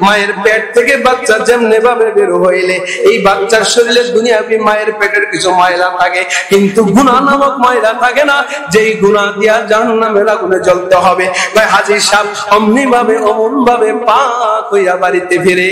মায়ের পেট থেকে বাচ্চা যেমনি ভাবে বের হইলে এই বাচ্চার শরীরে দুনিয়াবি মায়ের পেটের কিছু ময়লা থাকে, কিন্তু গুনাহ নামক ময়লা থাকে না, যেই গুনাহ দিয়া জাহান্নামের আগুনে জ্বলতে হবে। ভাই হাজী সাহেব অমনি ভাবে অমন ভাবে পাক হইয়া বাড়িতে ফিরে।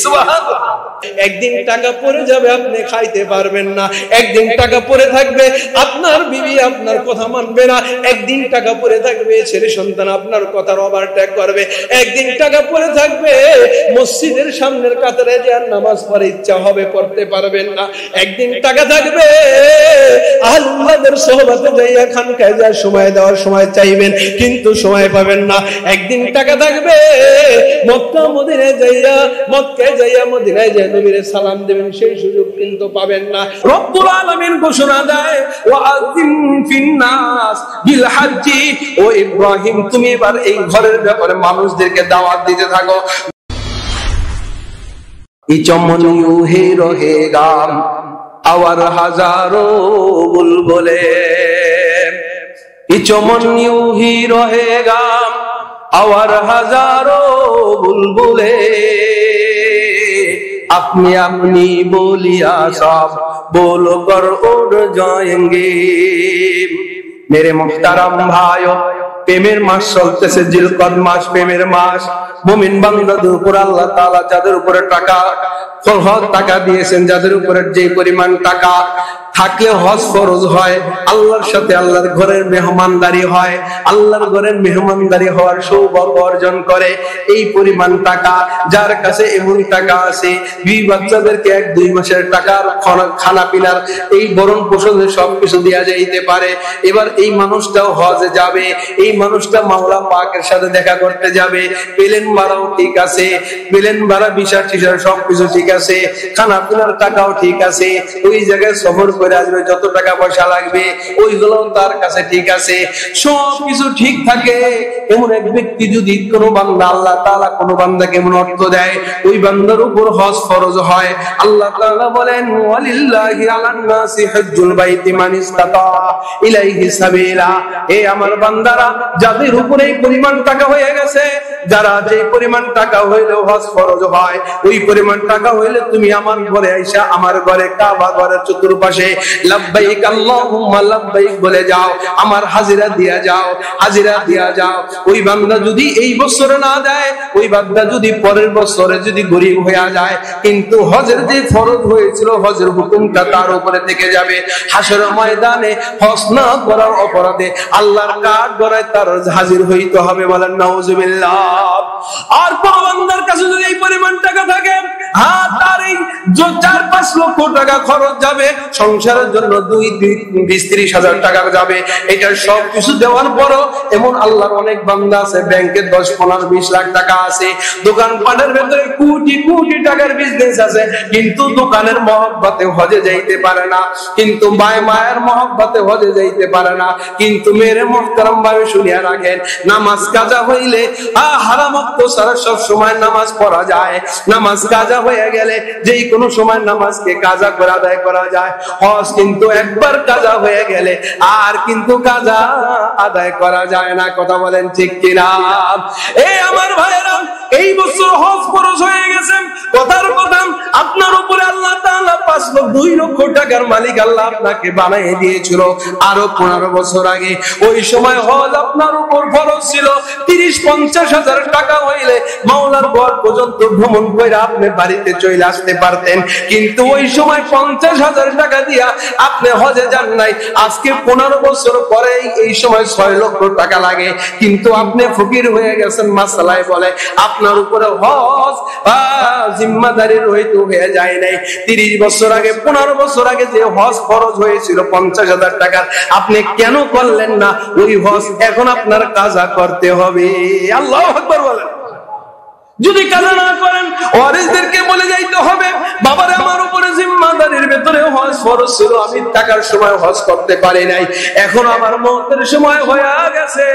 সুবহানাল্লাহ। একদিন টাকা পড়ে যাবে, আপনি খাইতে পারবেন না। একদিন টাকা পড়ে থাকবে, আপনার বিবি আপনার কথা মানবে না। একদিন টাকা পড়ে থাকবে, ছেলে সন্তান আপনার কথার ওভারটেক করবে। একদিন টাকা পড়ে থাকবে, মসজিদের সামনের কাতারে যে আর নামাজ পড়ে ইচ্ছা হবে পড়তে পারবেন না। একদিন টাকা থাকবে, আহলুল্লাহদের সোহবতে যাইয়া খানকায় যা সময় দেওয়ার সময় চাইবেন, কিন্তু সময় পাবেন না। একদিন টাকা থাকবে, মক্কা মদিনায় যাইয়া মদিনায় যাই নবীরে সালাম দেবেন, সেই সুযোগ কিন্তু পাবেন না। রব্বুল আলামিন ঘোষণা দেয়, ওয়াআযিম ফিন্নাস বিল হাজ্জি। ও ইব্রাহিম, তুমি এবার এই ঘরের ব্যাপারে মানুষদেরকে দাওয়াত দিতে থাকো। ইচমনিউ হে রহেগা আওয়ার হাজারো বুলবুলে, ইচমনিউ হি রহেগা আওয়ার হাজারো বুলবুলে, अपनी अपनी बोलिया सब बोल कर उड़ जाएंगे। मेरे मुहतरम भाइयों, প্রেমের মাস চলতেছে, জিলকদ মাস, প্রেমের মাস। মুমিন বান্দাদের উপর আল্লাহ তাআলা যাদের উপরে টাকা দিয়েছেন, যাদের উপরে যে পরিমাণ টাকা থাকলে হজ ফরজ হয়, আল্লাহর সাথে আল্লাহর ঘরের মেহমানদারি হয়, আল্লাহর ঘরের মেহমানদারি হওয়ার সৌভাগ্য অর্জন করে, এই পরিমাণ টাকা যার কাছে এমন টাকা আছে, দুই বাচ্চাদেরকে 1-2 মাসের টাকার খানা পিনার এই বরণ পোষণের সবকিছু দেওয়া যাইতে পারে। এবার এই মানুষটাও হজে যাবে, এই মানুষটা মাওলা পাকের সাথে দেখা করতে যাবে, প্লেন ভাড়াও ঠিক আছে, প্লেন ভাড়া ভিসা টিসা সবকিছু ঠিক আছে, খানা পিনার টাকাও ঠিক আছে, ওই জায়গায় সফর করে আসবে, যত টাকা পয়সা লাগবে ওইগুলো তার কাছে ঠিক আছে, সবকিছু ঠিক থাকে। এমন এক ব্যক্তি যদি কোনো বান্দা, আল্লাহ তাআলা কোনো বান্দাকে এমন অর্থ দেয়, ওই বান্দার উপর হজ ফরজ হয়। আল্লাহ তাআলা বলেন, ওয়ালিল্লাহি আলান নাসি হজ্জুল বাইতি মান ইসতাতা ইলাইহি সাবিলা। এই আমার বান্দারা, যাদের উপরে এই পরিমাণ টাকা হয়ে গেছে, যারা যে পরিমাণ টাকা হইলে হজ ফরজ হয়, ওই পরিমাণ টাকা হইলে তুমি আমার ঘরে আইসা আমার ঘরে কাবা ঘরের চতুর্পাশে লাব্বাইক আল্লাহুম্মা লাব্বাইক বলে যাও, আমার হাজিরা দিয়া যাও, হাজিরা দিয়া যাও। ওই বান্দা যদি এই বছরে না দেয়, ওই বান্দা যদি পরের বছরে যদি গরিব হয়ে যায়, কিন্তু হজের যে ফরজ হয়েছিল, হজের হুকুমটা তার উপরে থেকে যাবে। হাসরের ময়দানে হজ না করার অপরাধে আল্লাহর কাঠ গড়ায় তার হাজির হইতে হবে। বলেন নাউজুবিল্লাহ। আর কোন বান্দার কাছে যদি এই পরিমাণ টাকা থাকে, তার এই 4-5 লক্ষ টাকা খরচ যাবে, সংসারের জন্য 20-30 হাজার টাকা যাবে। এটা সব কিছু দেওয়ার পরও এমন আল্লাহর অনেক বান্দা আছে, ব্যাংকে 10-15-20 লাখ টাকা আছে, দোকানপাটের ভেতরে কোটি কোটি টাকার বিজনেস আছে, কিন্তু দোকানের মহব্বতে হজে যাইতে পারে না, কিন্তু মায়ের মহব্বতে হজে যাইতে পারে না। কিন্তু মেরে মুহতারাম ভাবে শুনিয়া রাখেন, নামাজ কাজা হইলে হারাম ওয়াক্ত ছাড়া সব সময় নামাজ পড়া যায়। নামাজ কাজা হয়ে গেলে যেই কোনো সময় নামাজকে কাজা করে আদায় করা যায়। হজ কিন্তু একবার কাজা হয়ে গেলে আর কিন্তু কাজা আদায় করা যায় না। কথা বলেন ঠিক কিনা? এই আমার ভাইয়েরা, এই বছর হজ ফরজ হয়ে গেছে, কথার কথা আপনার উপরে আল্লাহ তাআলা 2 লক্ষ টাকার মালিক আল্লাহ আপনাকে বানিয়ে দিয়েছিল আরো 15 বছর আগে। ওই সময় হজ আপনার উপর ফরজ ছিল 30-50 হাজার টাকা হইলে মাওলার ঘর পর্যন্ত ভ্রমণ করে আপনি বাড়িতে চলে আসতে পারতেন, কিন্তু ওই সময় 50 হাজার টাকা দিয়া আপনি হজে যান নাই। আজকে 15 বছর পরে এই সময় 6 লক্ষ টাকা লাগে, কিন্তু আপনি ফকির হয়ে গেছেন। মাসালায় বলে আপনার উপরে হজ জিম্মাদারি রহিত হয়ে যায় নাই। 30 বছর আগে, 15 বছর আগে যে হজ ফরজ হয়েছিল 50 হাজার টাকার, আপনি কেন করলেন না? ওই হজ এখন আপনার কাজা করতে হবে। আল্লাহু আকবার বলেন। যদি কাজা না করেন, ওয়ারিসদেরকে বলে যাইতে হবে, বাবারে আমার উপরে জিম্মাদারির ভেতরে হজ ফরজ ছিল, আমি টাকার সময় হজ করতে পারি নাই, এখন আমার মওতের সময় হয়ে গেছে,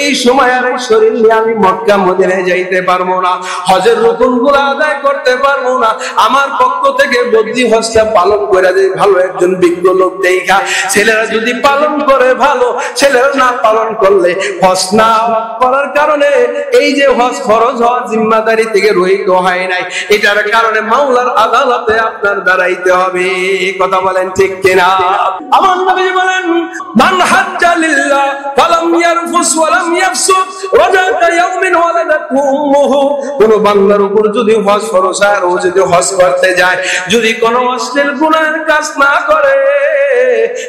এই সময় আর এই শরীর নিয়ে আমি মক্কা মদিনায় যাইতে পারবো না, হজের রুকুনগুলো আদায় করতে পারবো না, আমার পক্ষ থেকে বদলি হজটা পালন করে যে ভালো একজন বিজ্ঞ লোক দেখা, ছেলেরা যদি পালন করে ভালো, ছেলেরা না পালন করলে হজ না করার কারণে এই যে হজ ফরজ হওয়ার জিম্মাদারি থেকে রহিত হয় নাই, এটার কারণে মাওলার আদালতে আপনার দাঁড়াইতে হবে। কথা বলেন ঠিক কিনা? আমার নবী বলেন, মান হাজ্জা লিল্লাহ ফালাম ইয়ারফুস ওয়ালাম ইয়াফসুক ওয়াজাকা ইয়াউমিন ওয়ালাদাতহু উম্মুহু, কোন বান্দার উপর যদি হজ ফরজ হয়, ও যদি হজ করতে যায়, যদি কোনো অশ্লীল গুনাহের কাজ না করে,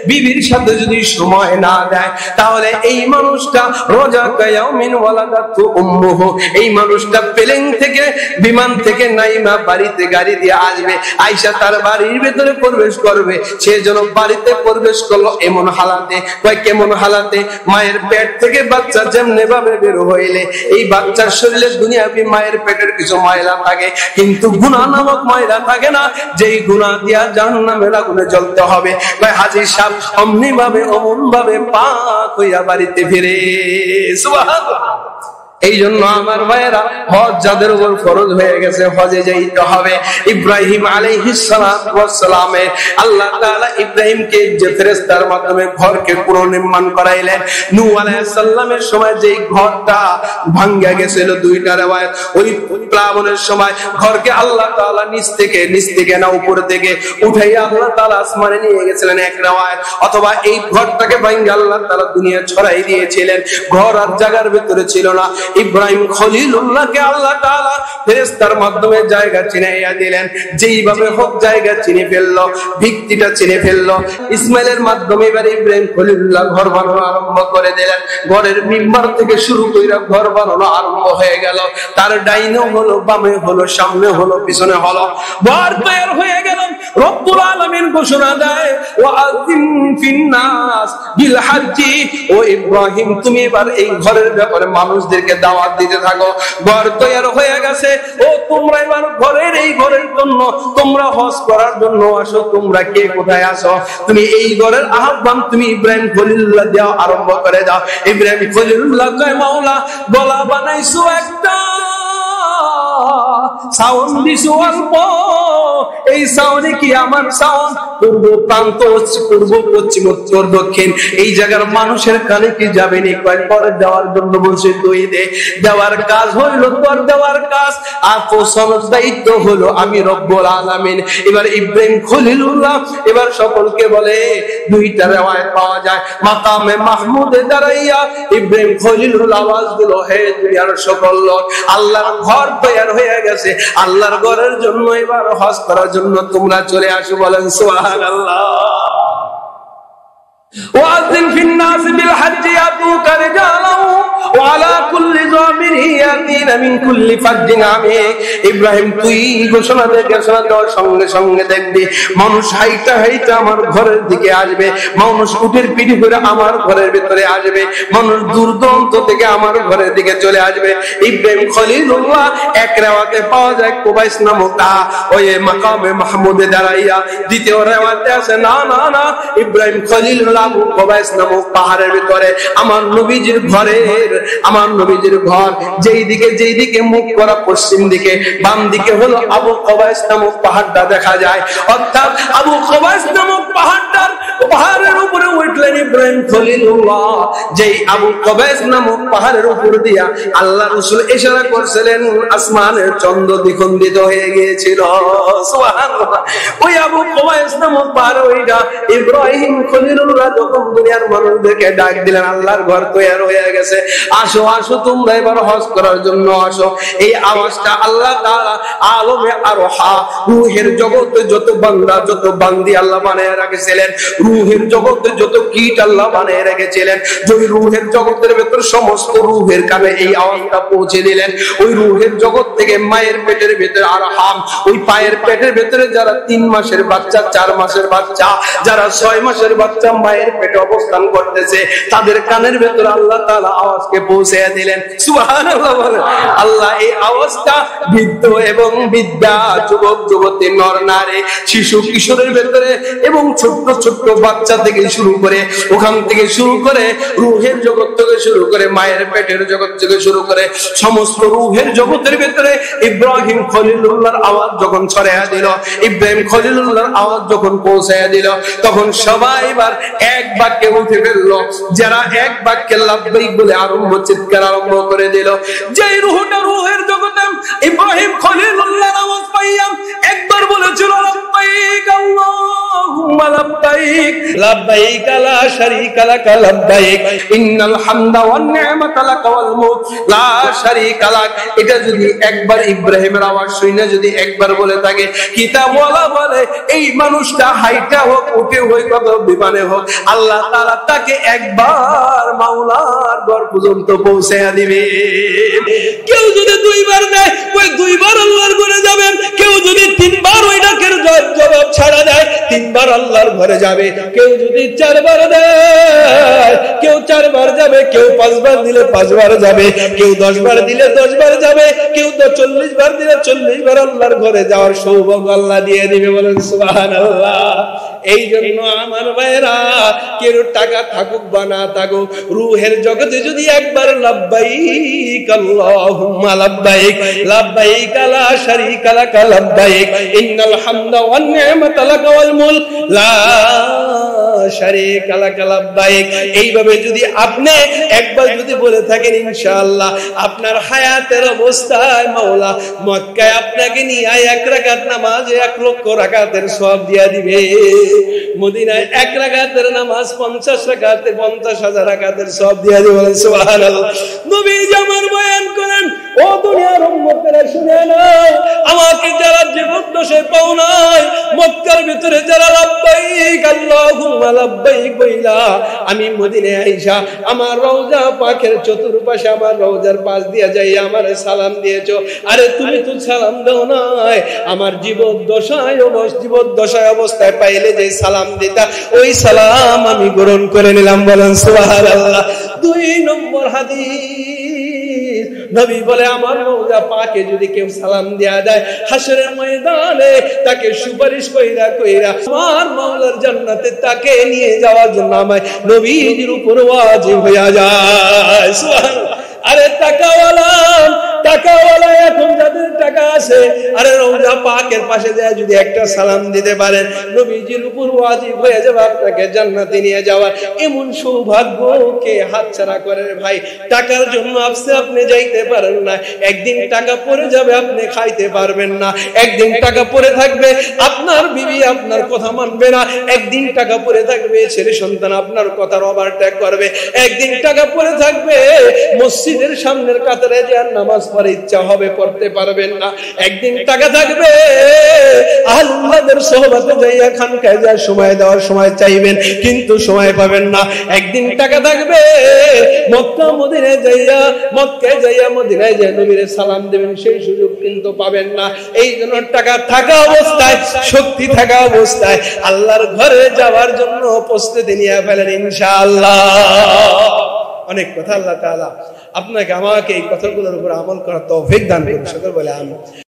বিবির সাথে যদি সময় না দেয়, তাহলে এই মানুষটা রোজাকা ইয়াউমিন ওয়ালাদাতহু উম্মুহু, এই মানুষটা প্লেন থেকে বিমান থেকে নাইমা বাড়িতে গাড়ি দিয়ে আসবে, আয়েশা তার বাড়ির ভিতরে প্রবেশ করবে, সে যেন বাড়িতে প্রবেশ করলো এমন হালাতে, কেমন হালাতে, মায়ের পেট থেকে বাচ্চা যেমনি ভাবে বের হইলে এই বাচ্চার শরীরে দুনিয়াবি মায়ের পেটের কিছু ময়লা থাকে, কিন্তু গুনাহ নামক ময়লা থাকে না, যেই গুনাহ দিয়া জাহান্নামের আগুনে জ্বলতে হবে। হাজী সাহেব অমনি ভাবে অমন ভাবে পাক হইয়া বাড়িতে ফিরে। সুবহানাল্লাহ। এই জন্য আমার ভাইয়েরা, হজ যাদের উপর ফরজ হয়ে গেছে হজে যাইতে হবে। ইব্রাহিম আলাইহিস সালাতু ওয়াস সালামের আল্লাহ তাআলা ইব্রাহিমকে যে ফেরেশতার মাধ্যমে ঘরকে পুনর্নির্মাণ করাইলেন, নূহ আলাইহিস সালামের সময় যেই ঘরটা ভাঙ্গা গেছিল, দুইটা riwayat, ওই প্লাবনের সময় ঘরকে আল্লাহ তাআলা নিচ থেকে না উপর থেকে উঠাইয়া আল্লাহ তাআলা আসমানে নিয়ে গেছিলেন এক riwayat, অথবা এই ঘরটাকে ভাঙ্গা আল্লাহ তাআলা দুনিয়া ছড়াই দিয়েছিলেন, ঘর আর জায়গার ভিতরে ছিল না। ইব্রাহিম খলিলুল্লাহকে আল্লাহ তাআলা ফেরেশতার মাধ্যমে জায়গা চিনাইয়া দিলেন, যেইভাবে হোক জায়গা চিনে ফেললো, ভিত্তিটা চিনে ফেললো। ইসমাইলের মাধ্যমে এবার ইব্রাহিম খলিলুল্লাহ ঘর বানানো আরম্ভ করে দিলেন, ঘরের মিম্বার থেকে শুরু করে ঘর বানানো আরম্ভ হয়ে গেল, তার ডাইনে হলো, বামে হলো, সামনে হলো, পিছনে হলো, ঘর তৈরি হয়ে গেল। রব্বুল আলামিন ঘোষণা দেয়, ওয়াআযিম ফিন্নাস বিল হাজ্জি, ও ইব্রাহিম তুমি এবার এই ঘরের ব্যাপারে মানুষদেরকে দাওয়াত দিতে থাকো। ঘর তৈরি হয়ে গেছে, ও তোমরা এবার ঘরের এই ঘরের জন্য তোমরা হজ করার জন্য আসো, তোমরা কে কোথায় আসো, তুমি এই ঘরের আহ্বান তুমি ইব্রাহিম খলিলুল্লাহ দেওয়া আরম্ভ করে দাও। ইব্রাহিম খলিলুল্লাহ কয়, মাওলা গলা বানাইছো একটা, সাউন্ড দিছো অল্প, এই সাউন্ডে কি আমার সাউন্ড পূর্ব প্রান্ত, পূর্ব, পশ্চিম, উত্তর, দক্ষিণ, এই জায়গার মানুষের কানে কি যাবে নি? কয়েক পরে দেওয়ার জন্য বলছে, তুই দে। দেওয়ার কাজ হইল তোর, দেওয়ার কাজ আর পৌঁছানোর দায়িত্ব হলো আমি রব্বুল আলামিন। এবার ইব্রাহিম খলিলুল্লাহ এবার সকলকে বলে, দুইটা riwayat পাওয়া যায়, মাকামে মাহমুদে দাঁড়াইয়া ইব্রাহিম খলিলুল্লাহ আওয়াজ দিল, হে দুনিয়ার সকল লোক, আল্লাহর ঘর তৈরি হয়ে গেছে, আল্লাহর ঘরের জন্য এবার হজ করার জন্য তোমরা চলে আসো। বলেন সুবহানাল্লাহ। ওয়াযিন ফিন্নাস বিল হাজ্জি ইয়াতুকা রিজালান ওয়া আলা কুল্লি যামিরিন ইয়াতিনা মিন কুল্লি ফাজ্জিন আমিক। ইব্রাহিম তুই ঘোষণা দেওয়ার সঙ্গে সঙ্গে দেখবি মানুষ হাইটা হাইটা আমার ঘরের দিকে আসবে, মানুষ উটের পিঠে করে আমার ঘরের ভিতরে আসবে, মানুষ দূর দূরান্ত থেকে আমার ঘরের দিকে চলে আসবে। ইব্রাহিম খলিলুল্লাহ এক রেওয়াতে পাওয়া যায় কুবাইস নামক ওই মাকামে মাহমুদে দাঁড়াইয়া। দ্বিতীয় রেওয়াতে আছে না না না, ইব্রাহিম খলিলুল্লাহ আবু কুবাইস নামক পাহাড়ের ভিতরে আমার নবীজির ঘর, যেই দিকে মুখ করা পশ্চিম দিকে, বাম দিকে হলো আবু কুবাইস নামক পাহাড়টা দেখা যায়। অর্থাৎ আবু কুবাইস নামক পাহাড়ের উপরে উঠলেন ইব্রাহিম খলিলুল্লাহ। যেই আবু কুবাইস নামক পাহাড়ের উপর দিয়া আল্লাহ রাসূল ইশারা করছিলেন, আসমানের চন্দ্র দ্বিখণ্ডিত হয়ে গিয়েছিল। সুবহানাল্লাহ। ওই আবু কুবাইস নামক পাহাড়, ওইটা ইব্রাহিম খলিলুল্লাহ যখন দুনিয়ার মানুষদেরকে ডাক দিলেন, আল্লাহর ঘর তৈরি হয়ে গেছে, আসো আসো তোমরা এবার হজ করার জন্য আসো। এই আওয়াজটা আল্লাহ তাআলা আলমে আরহা, রূহের জগতে যত বান্দা যত বান্দি আল্লাহ বানায় রেখেছিলেন, রূহের জগতে যত কীট আল্লাহ বানায় রেখেছিলেন, ওই রূহের জগতের ভেতর সমস্ত রূহের কানে এই আওয়াজটা পৌঁছে দিলেন। ওই রূহের জগৎ থেকে মায়ের পেটের ভেতরে আরহাম, ওই পায়ের পেটের ভেতরে যারা 3 মাসের বাচ্চা, 4 মাসের বাচ্চা, যারা 6 মাসের বাচ্চা মায়ের মায়ের পেটে অবস্থান করতেছে, তাদের কানের ভেতরে আল্লাহ তাআলা আওয়াজকে পৌঁছে দিলেন। সুবহানাল্লাহ বলেন। আল্লাহ এই আওয়াজটা বৃদ্ধ এবং বৃদ্ধা, যুবক যুবতী, নর নারী, শিশু কিশোরের ভেতরে এবং ছোট্ট ছোট্ট বাচ্চা থেকে শুরু করে, ওখান থেকে শুরু করে রূহের জগৎ থেকে শুরু করে, মায়ের পেটের জগৎ থেকে শুরু করে সমস্ত রূহের জগতের ভেতরে ইব্রাহিম খলিলুল্লাহর আওয়াজ যখন ছড়াইয়া দিল, ইব্রাহিম খলিলুল্লাহর আওয়াজ যখন পৌঁছাইয়া দিল, তখন সবাই এবার এক বাক্যে উঠে ফেললো। যারা এক বাক্যে লাব্বাইক বলে চিৎকার আরম্ভ করে দিল। যে রূহটা রূহের জগতে ইব্রাহিম খলিলুল্লাহর আওয়াজ পাইয়া একবার বলেছিল লাব্বাইক আল্লাহুম্মা লাব্বাইক, লাব্বাইক লা শারীকা লাক লাব্বাইক, ইন্নাল হামদা ওয়ান নি'মাতা লাক ওয়াল মুলক লা শারীকা লাক। এটা যদি একবার ইব্রাহিমের আওয়াজ শুনে যদি একবার বলে থাকে, কিতাবওয়ালা বলে এই মানুষটা হাইটা হোক, উঠে হোক, কত বিমানে হোক, আল্লাহ তাআলা তাকে একবার মাওলার ঘর পর্যন্ত পৌঁছায়া দিবে। কেউ যদি দুইবার দেয়, ওই দুইবার আল্লাহর ঘরে যাবে। কেউ যদি তিনবার ওই ডাকের জবাব ছাড়া দেয়, তিনবার আল্লাহর ঘরে যাবে। কেউ যদি চারবার দেয়, কেউ চারবার যাবে। কেউ 5 বার দিলে 5 বার যাবে। কেউ 10 বার দিলে 10 বার যাবে। কেউ 40 বার দিলে 40 বার আল্লাহর ঘরে যাওয়ার সৌভাগ্য আল্লাহ দিয়ে দিবে। বলেন সুবহানাল্লাহ। এই জন্য আমার ভাইরা, কেউ টাকা থাকুক বা না থাকুক, রূহের জগতে যদি একবার লাব্বাইক আল্লাহুম্মা লাব্বাইক, লাব্বাইক লা শারীকা লাক লাব্বাইক, ইন্নাল হামদা ওয়ান নি'মাতা লাক ওয়াল মুলক লা শারীকা লাক লাব্বাইক, এইভাবে যদি আপনি একবার যদি বলে থাকেন, ইনশাআল্লাহ আপনার হায়াতের অবস্থায় মাওলা মক্কায় আপনাকে নিয়ে 1 রাকাত নামাজে 1 লক্ষ রাকাতের সওয়াব দিয়া দিবে। মদিনায় 1 রাকাতের নামাজ 50 রাকাতের 50,000 রাকাতের সওয়াব দিয়া দিবে। বলেন সুবহানাল্লাহ। নবীজি আমার বয়ান করেন, ও দুনিয়ার উম্মতেরা শুনে নাও, আমাকে যারা জীবদ্দশায় পাও নাই, মক্কার ভিতরে যারা লাব্বাইক আল্লাহুম্মা লাব্বাইক বইলা আমি মদিনায় আইসা আমার রওজা পাকের চতুর্পাশে আমার রওজার পাশ দিয়া যাই আমার সালাম দিয়েছো, আরে তুমি তো সালাম দাও নাই, আমার জীবদ্দশায় অবস্থায় পাইলে যে সালাম দিতা, ওই সালাম আমি গ্রহণ করে নিলাম। বলেন সুবহানাল্লাহ। 2 নম্বর হাদিস, নবী বলে আমার রওজা পাকে যদি কেউ সালাম দেয়া দেয়, হাসরের ময়দানে তাকে সুপারিশ কইরা আমার মাওলার জান্নাতে তাকে নিয়ে যাওয়ার জন্য আমায় নবীর উপর ওয়াজিব হয়ে যায়। সুবহানাল্লাহ। আরে টাকাওয়ালা এখন যাদের টাকা আছে, আরে রওজা পাকের পাশে যায় যদি একটা সালাম দিতে পারেন, নবীজির উপর ওয়াজিব হয়ে যাবে আপনাকে জান্নাতে নিয়ে যাওয়া। এমন সৌভাগ্যকে হাতছাড়া করেন ভাই। টাকার জন্য আপনি যাইতে পারেন না, একদিন টাকা পড়ে যাবে, আপনি খাইতে পারবেন না। একদিন টাকা পড়ে থাকবে, আপনার বিবি আপনার কথা মানবে না। একদিন টাকা পড়ে থাকবে, ছেলে সন্তান আপনার কথার ওভারটেক করবে। একদিন টাকা পড়ে থাকবে, মসজিদের সামনের কাতারে যে নামাজ পড়ে ইচ্ছা হবে পড়তে পারবেন না। একদিন টাকা থাকবে, আল্লাহর সোহবতে যাইয়া খানকায় যা সময় দেওয়ার সময় চাইবেন, কিন্তু সময় পাবেন না। একদিন টাকা থাকবে, মক্কায় যাইয়া মদিনায় যাই নবীর সালাম দেবেন, সেই সুযোগ কিন্তু পাবেন না। এই জন্য টাকা থাকা অবস্থায়, শক্তি থাকা অবস্থায় আল্লাহর ঘরে যাওয়ার জন্য প্রস্তুতি নিয়ে ফেলেন ইনশাআল্লাহ। অনেক কথা আল্লাহ তাআলা আপনাকে আমাকে এই কথাগুলোর উপর আমল করার তৌফিক দান করুন। সকল বলে আমিন।